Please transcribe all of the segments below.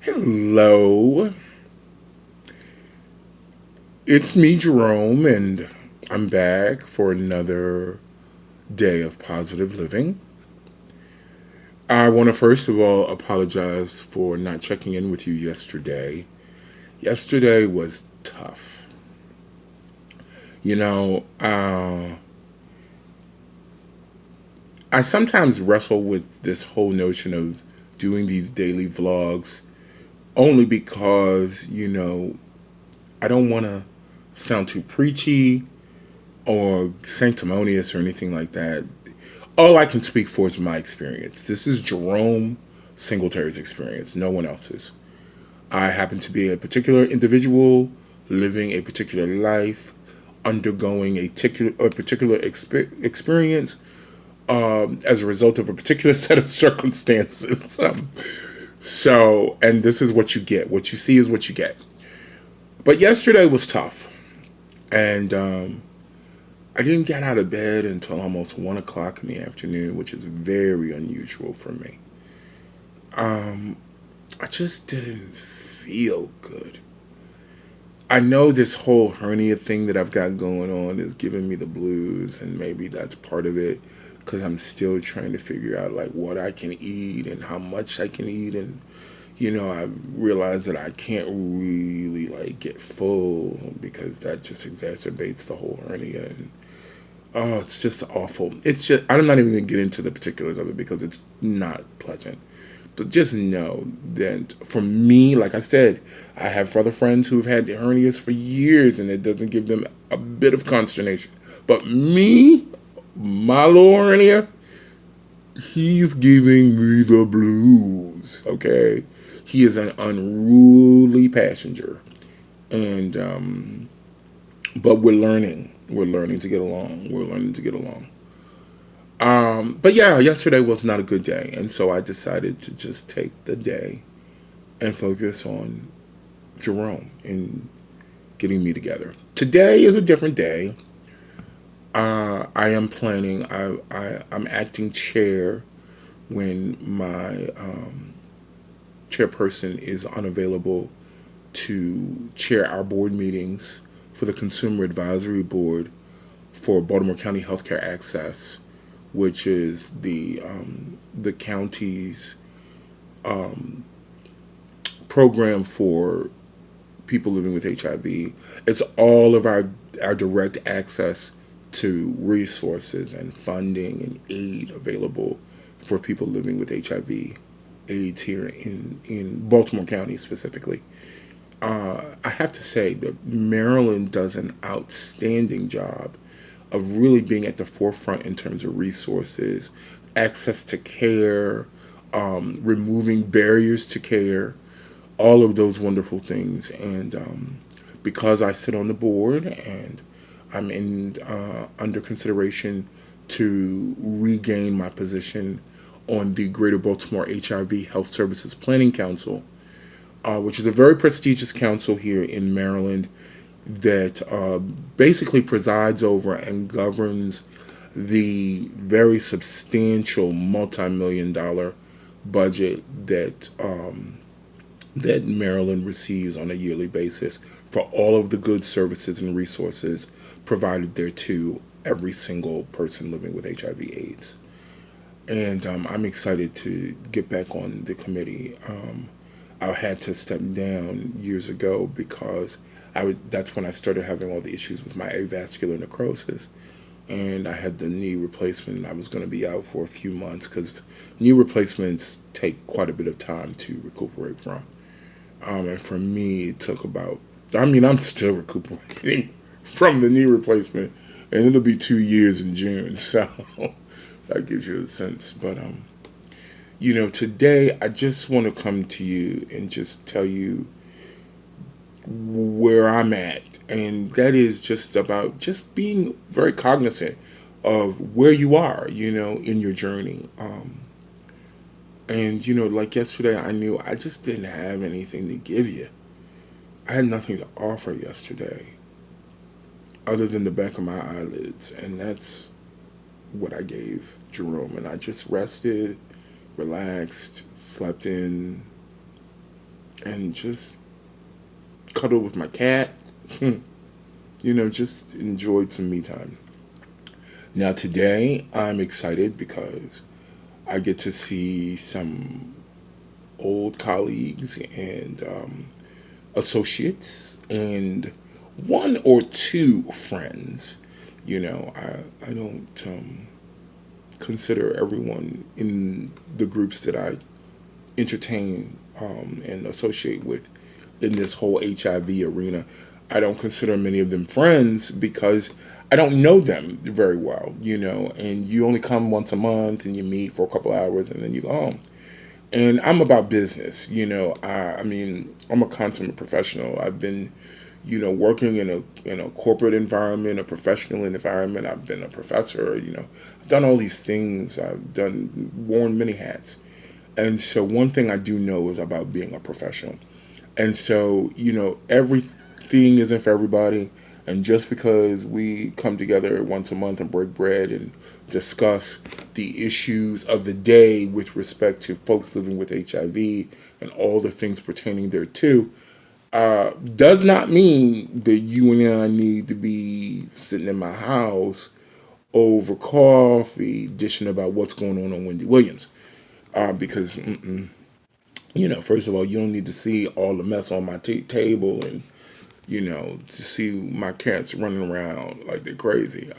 Hello, it's me, Jerome, and I'm back for another day of positive living. I want to first of all apologize for not checking in with you yesterday. Yesterday was tough. You know, I sometimes wrestle with this whole notion of doing these daily vlogs only because, I don't want to sound too preachy or sanctimonious or anything like that. All I can speak for is my experience. This is Jerome Singletary's experience, no one else's. I happen to be a particular individual living a particular life, undergoing a particular experience as a result of a particular set of circumstances. And this is what you get. What you see is what you get. But yesterday was tough. And I didn't get out of bed until almost 1 o'clock in the afternoon, which is very unusual for me. I just didn't feel good. I know this whole hernia thing that I've got going on is giving me the blues, and maybe that's part of it because I'm still trying to figure out like what I can eat and how much I can eat, and I realize that I can't really like get full because that just exacerbates the whole hernia. And oh, it's just awful. It's just, I'm not even going to get into the particulars of it because it's not pleasant. But just know that for me, like I said, I have other friends who've had hernias for years and it doesn't give them a bit of consternation. But me, my little hernia, he's giving me the blues, okay? He is an unruly passenger. And, but we're learning. We're learning to get along. We're learning to get along. But yeah, yesterday was not a good day, and so I decided to just take the day and focus on Jerome and getting me together. Today is a different day. I am planning. I'm acting chair when my chairperson is unavailable to chair our board meetings for the Consumer Advisory Board for Baltimore County Healthcare Access, which is the county's program for people living with HIV. It's all of our direct access to resources and funding and aid available for people living with HIV AIDS here in Baltimore County specifically. I have to say that Maryland does an outstanding job of really being at the forefront in terms of resources, access to care, removing barriers to care, all of those wonderful things. And because I sit on the board and I'm under consideration to regain my position on the Greater Baltimore HIV Health Services Planning Council, which is a very prestigious council here in Maryland that basically presides over and governs the very substantial multi-million dollar budget that Maryland receives on a yearly basis for all of the goods, services, and resources provided there to every single person living with HIV/AIDS. And I'm excited to get back on the committee. I had to step down years ago because that's when I started having all the issues with my avascular necrosis. And I had the knee replacement, and I was going to be out for a few months because knee replacements take quite a bit of time to recuperate from. And for me, it took I'm still recuperating from the knee replacement, and it'll be 2 years in June. So that gives you a sense. But, today I just want to come to you and just tell you where I'm at. And that is just about just being very cognizant of where you are, in your journey. And, like yesterday, I knew I just didn't have anything to give you. I had nothing to offer yesterday other than the back of my eyelids. And that's what I gave Jerome. And I just rested, relaxed, slept in, and just cuddle with my cat. Just enjoyed some me time. Now, today, I'm excited because I get to see some old colleagues and associates and one or two friends. I don't consider everyone in the groups that I entertain and associate with in this whole HIV arena. I don't consider many of them friends because I don't know them very well, and you only come once a month and you meet for a couple hours and then you go home. And I'm about business, I mean, I'm a consummate professional. I've been, working in a corporate environment, a professional environment. I've been a professor, I've done all these things. I've worn many hats. And so one thing I do know is about being a professional. And so, everything isn't for everybody. And just because we come together once a month and break bread and discuss the issues of the day with respect to folks living with HIV and all the things pertaining thereto, does not mean that you and I need to be sitting in my house over coffee dishing about what's going on Wendy Williams. Because first of all, you don't need to see all the mess on my table and, to see my cats running around like they're crazy.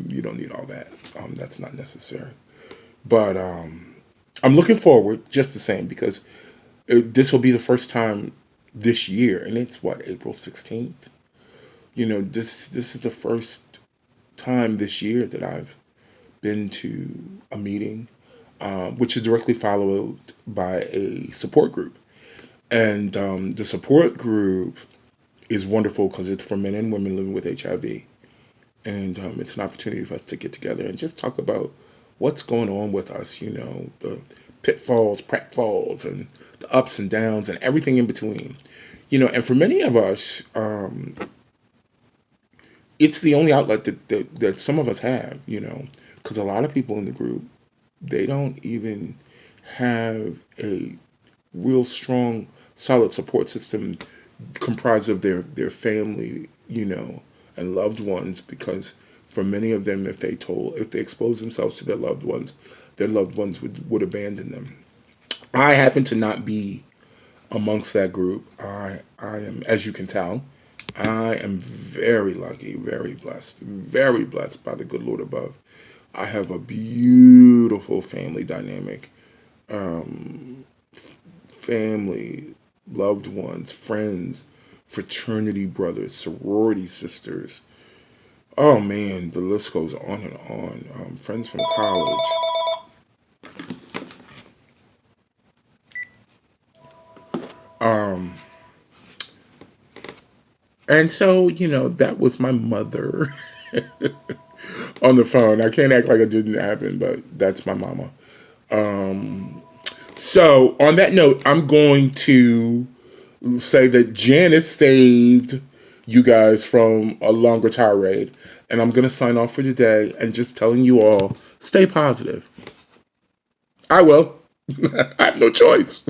You don't need all that. That's not necessary. But I'm looking forward just the same because this will be the first time this year, and it's what, April 16th? This is the first time this year that I've been to a meeting, which is directly followed by a support group. And the support group is wonderful because it's for men and women living with HIV. And it's an opportunity for us to get together and just talk about what's going on with us, the pitfalls, pratfalls, and the ups and downs and everything in between. And for many of us, it's the only outlet that some of us have, because a lot of people in the group, they don't even have a real strong, solid support system comprised of their family, and loved ones, because for many of them, if they expose themselves to their loved ones would abandon them. I happen to not be amongst that group. I am, as you can tell, I am very lucky, very blessed by the good Lord above. I have a beautiful family dynamic, family, loved ones, friends, fraternity brothers, sorority sisters. Oh man, the list goes on and on. Friends from college. Um, and so, that was my mother on the phone. I can't act like it didn't happen, but that's my mama. So, on that note, I'm going to say that Janice saved you guys from a longer tirade. And I'm going to sign off for today and just telling you all, stay positive. I will. I have no choice.